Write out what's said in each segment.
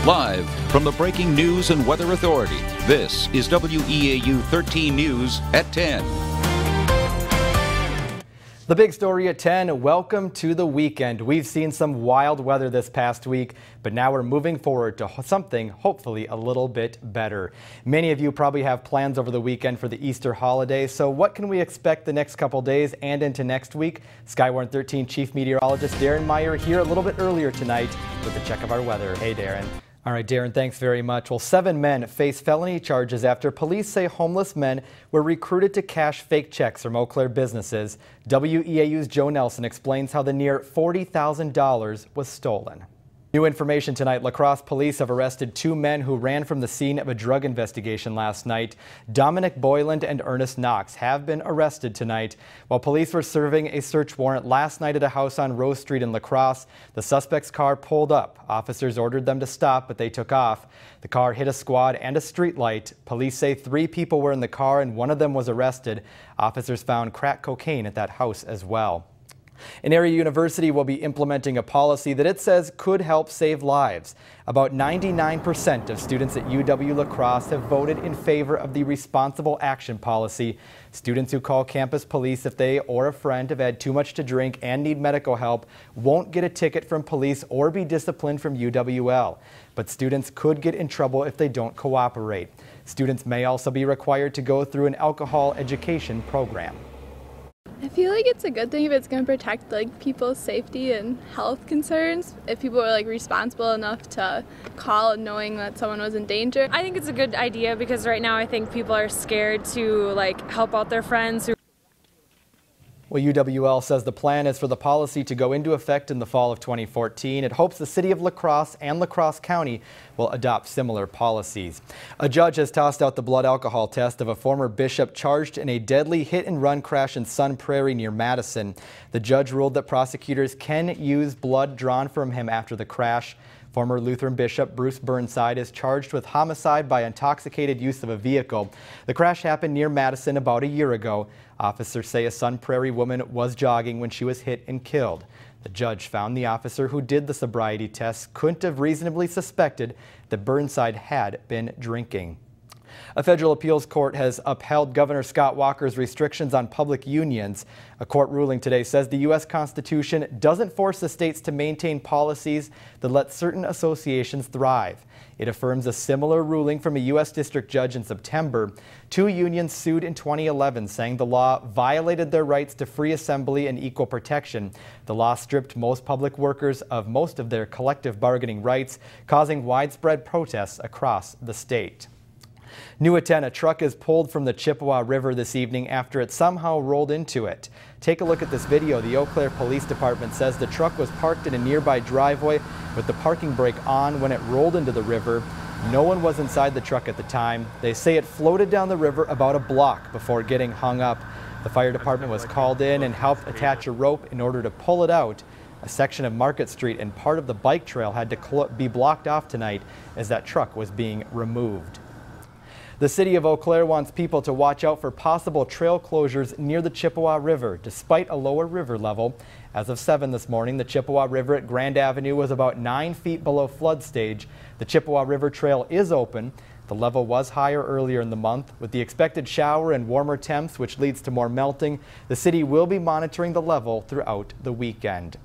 Live from the Breaking News and Weather Authority, this is WEAU 13 News at 10. The big story at 10, welcome to the weekend. We've seen some wild weather this past week, but now we're moving forward to something hopefully a little bit better. Many of you probably have plans over the weekend for the Easter holiday, so what can we expect the next couple days and into next week? Skywarn 13 Chief Meteorologist Darren Meyer here a little bit earlier tonight with a check of our weather. Hey, Darren. All right, Darren, thanks very much. Well, 7 men face felony charges after police say homeless men were recruited to cash fake checks from Eau Claire businesses. WEAU's Joe Nelson explains how the near $40,000 was stolen. New information tonight. La Crosse police have arrested 2 men who ran from the scene of a drug investigation last night. Dominic Boyland and Ernest Knox have been arrested tonight. While police were serving a search warrant last night at a house on Rose Street in La Crosse, the suspect's car pulled up. Officers ordered them to stop, but they took off. The car hit a squad and a street light. Police say 3 people were in the car and one of them was arrested. Officers found crack cocaine at that house as well. An area university will be implementing a policy that it says could help save lives. About 99% of students at UW La Crosse have voted in favor of the responsible action policy. Students who call campus police if they or a friend have had too much to drink and need medical help won't get a ticket from police or be disciplined from UWL. But students could get in trouble if they don't cooperate. Students may also be required to go through an alcohol education program. I feel like it's a good thing if it's going to protect people's safety and health concerns. If people are responsible enough to call knowing that someone was in danger. I think it's a good idea because right now I think people are scared to help out their friends who. Well, UWL says the plan is for the policy to go into effect in the fall of 2014. It hopes the city of La Crosse and La Crosse County will adopt similar policies. A judge has tossed out the blood alcohol test of a former bishop charged in a deadly hit-and-run crash in Sun Prairie near Madison. The judge ruled that prosecutors can use blood drawn from him after the crash. Former Lutheran Bishop Bruce Burnside is charged with homicide by intoxicated use of a vehicle. The crash happened near Madison about a year ago. Officers say a Sun Prairie woman was jogging when she was hit and killed. The judge found the officer who did the sobriety test couldn't have reasonably suspected that Burnside had been drinking. A federal appeals court has upheld Governor Scott Walker's restrictions on public unions. A court ruling today says the U.S. Constitution doesn't force the states to maintain policies that let certain associations thrive. It affirms a similar ruling from a U.S. district judge in September. 2 unions sued in 2011, saying the law violated their rights to free assembly and equal protection. The law stripped most public workers of most of their collective bargaining rights, causing widespread protests across the state. New at 10, a truck is pulled from the Chippewa River this evening after it somehow rolled into it. Take a look at this video. The Eau Claire Police Department says the truck was parked in a nearby driveway with the parking brake on when it rolled into the river. No one was inside the truck at the time. They say it floated down the river about a block before getting hung up. The fire department was called in and helped attach a rope in order to pull it out. A section of Market Street and part of the bike trail had to be blocked off tonight as that truck was being removed. The city of Eau Claire wants people to watch out for possible trail closures near the Chippewa River, despite a lower river level. As of 7 this morning, the Chippewa River at Grand Avenue was about 9 feet below flood stage. The Chippewa River Trail is open. The level was higher earlier in the month. With the expected shower and warmer temps, which leads to more melting, the city will be monitoring the level throughout the weekend.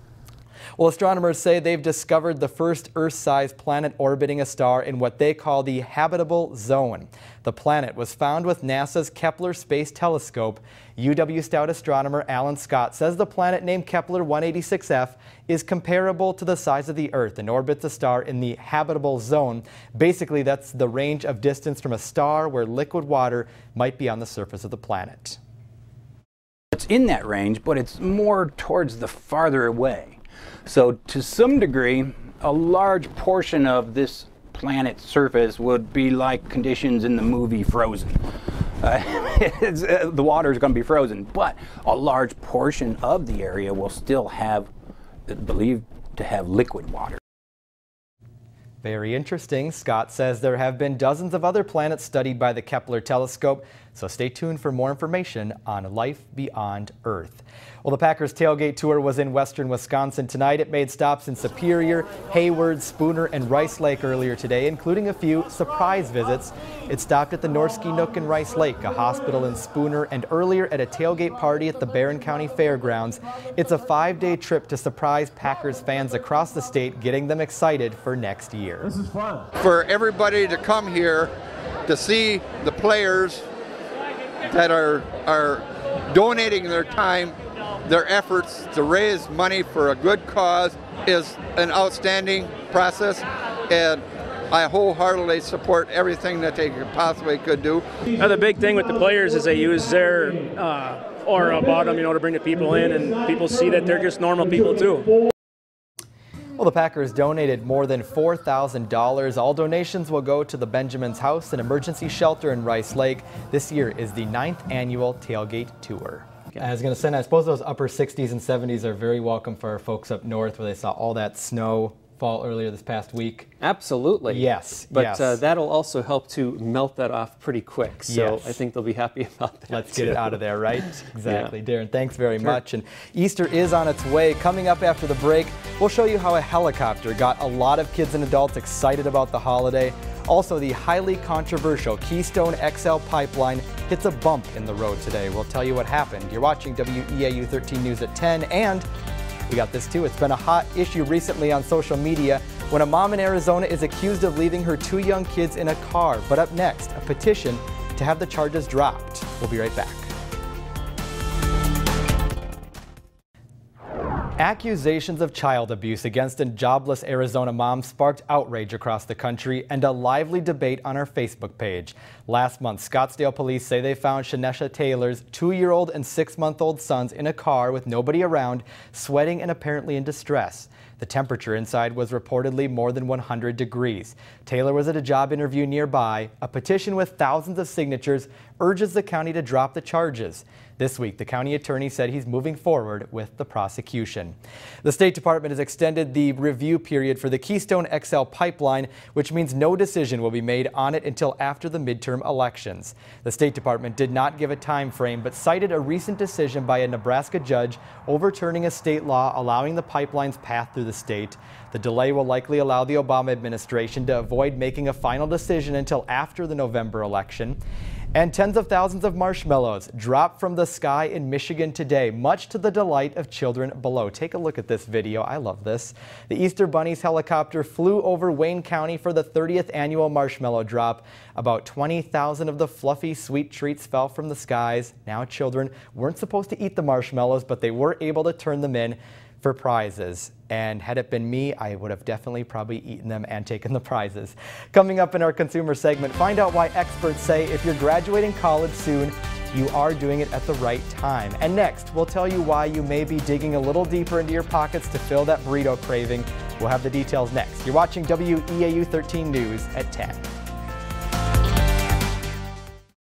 Well, astronomers say they've discovered the first Earth-sized planet orbiting a star in what they call the habitable zone. The planet was found with NASA's Kepler Space Telescope. UW Stout astronomer Alan Scott says the planet named Kepler 186f is comparable to the size of the Earth and orbits a star in the habitable zone. Basically, that's the range of distance from a star where liquid water might be on the surface of the planet. It's in that range, but it's more towards the farther away. So to some degree, a large portion of this planet's surface would be like conditions in the movie Frozen. The water is going to be frozen, but a large portion of the area will still have, believed to have liquid water. Very interesting. Scott says there have been dozens of other planets studied by the Kepler telescope. So stay tuned for more information on life beyond Earth. Well, the Packers tailgate tour was in western Wisconsin tonight. It made stops in Superior, Hayward, Spooner, and Rice Lake earlier today, including a few surprise visits. It stopped at the Norski Nook in Rice Lake, a hospital in Spooner, and earlier at a tailgate party at the Barron County Fairgrounds. It's a 5-day trip to surprise Packers fans across the state, getting them excited for next year. This is fun. For everybody to come here to see the players that are donating their time, their efforts to raise money for a good cause is an outstanding process, and I wholeheartedly support everything that they possibly could do. The big thing with the players is they use their aura about them, to bring the people in, and people see that they're just normal people too. Well, the Packers donated more than $4,000. All donations will go to the Benjamin's House, an emergency shelter in Rice Lake. This year is the 9th annual tailgate tour. I was going to say, I suppose those upper 60s and 70s are very welcome for our folks up north where they saw all that snow fall earlier this past week. Absolutely. Yes. But yes. That'll also help to melt that off pretty quick. So yes. I think they'll be happy about that. Let's get it out of there, right? Exactly. Yeah. Darren, thanks very much. And Easter is on its way. Coming up after the break, we'll show you how a helicopter got a lot of kids and adults excited about the holiday. Also, the highly controversial Keystone XL pipeline hits a bump in the road today. We'll tell you what happened. You're watching WEAU 13 News at 10, and we got this too. It's been a hot issue recently on social media when a mom in Arizona is accused of leaving her 2 young kids in a car. But up next, a petition to have the charges dropped. We'll be right back. Accusations of child abuse against a jobless Arizona mom sparked outrage across the country and a lively debate on our Facebook page. Last month, Scottsdale police say they found Shanesha Taylor's 2-year-old and 6-month-old sons in a car with nobody around, sweating and apparently in distress. The temperature inside was reportedly more than 100 degrees. Taylor was at a job interview nearby. A petition with thousands of signatures urges the county to drop the charges. This week, the county attorney said he's moving forward with the prosecution. The State Department has extended the review period for the Keystone XL pipeline, which means no decision will be made on it until after the midterm elections. The State Department did not give a time frame, but cited a recent decision by a Nebraska judge overturning a state law allowing the pipeline's path through the state. The delay will likely allow the Obama administration to avoid making a final decision until after the November election. And tens of thousands of marshmallows dropped from the sky in Michigan today, much to the delight of children below. Take a look at this video. I love this. The Easter Bunny's helicopter flew over Wayne County for the 30th annual marshmallow drop. About 20,000 of the fluffy sweet treats fell from the skies. Now children weren't supposed to eat the marshmallows, but they were able to turn them in for prizes. And had it been me, I would have definitely probably eaten them and taken the prizes. Coming up in our consumer segment, find out why experts say if you're graduating college soon, you are doing it at the right time. And next, we'll tell you why you may be digging a little deeper into your pockets to fill that burrito craving. We'll have the details next. You're watching WEAU 13 News at 10.